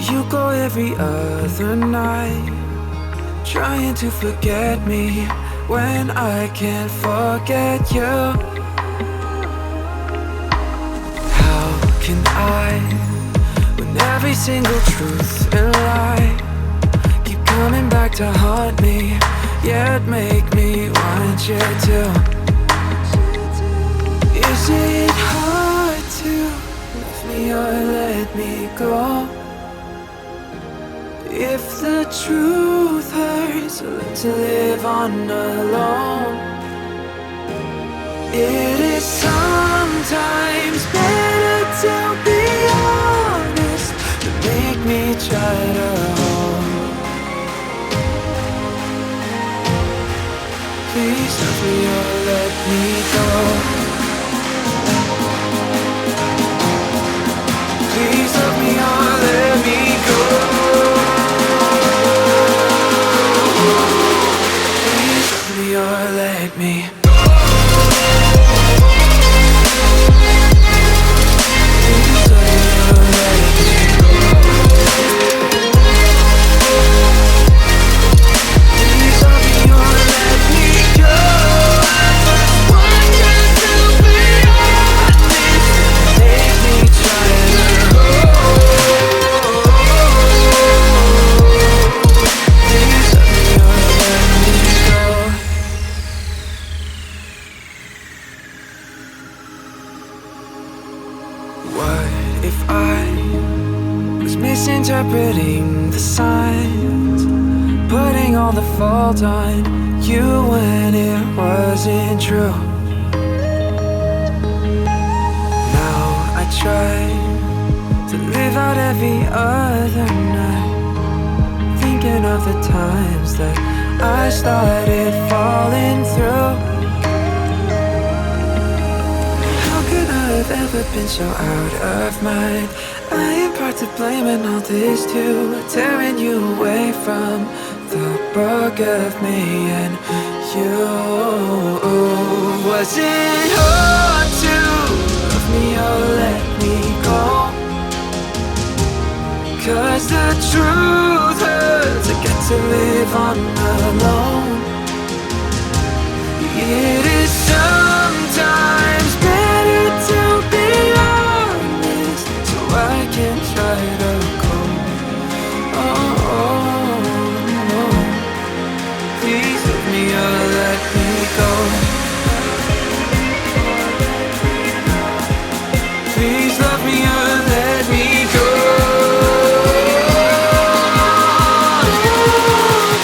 you go every other night, trying to forget me when I can't forget you. How can I, when every single truth and lie keep coming back to haunt me, yet make me want you to? Is it hard to leave me or let me go? If the truth hurts, I learn to live on alone. It is sometimes better to be honest than make me try to hold. Please love me or let me go. Please love me or let me go. Please love me or let me go. Please love me or let me go. Please love me or let me go. I just want you to be honest, make me try to hold. Please love me or let me go. What if I was misinterpreting the signs, putting all the fault on you when it wasn't true? Now I try to live out every other night, thinking of the times that I started falling through. How could I have ever been so out of mind? I am part to blame in all this too, tearing you away from the book of me and you. Was it hard to love me or let me go? 'Cause the truth hurts, I get to live on alone. It is sometimes better to be honest, so I can try to cope. Oh, no. Please love me or let me go. Please love me or let me go.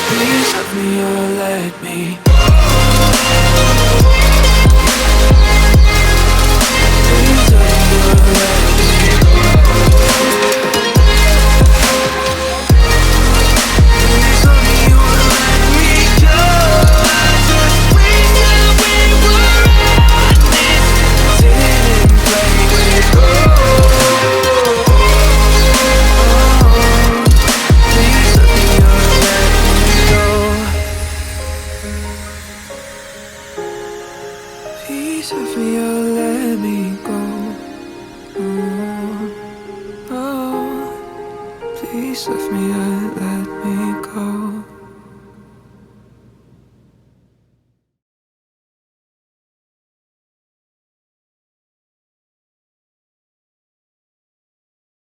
Please love me or let me go. Please love me or let me go. Please love me or let me go. I just wish that we were honest, didn't play with gold. Please love me or let me go. Please love me or let me go. Oh, please love me or let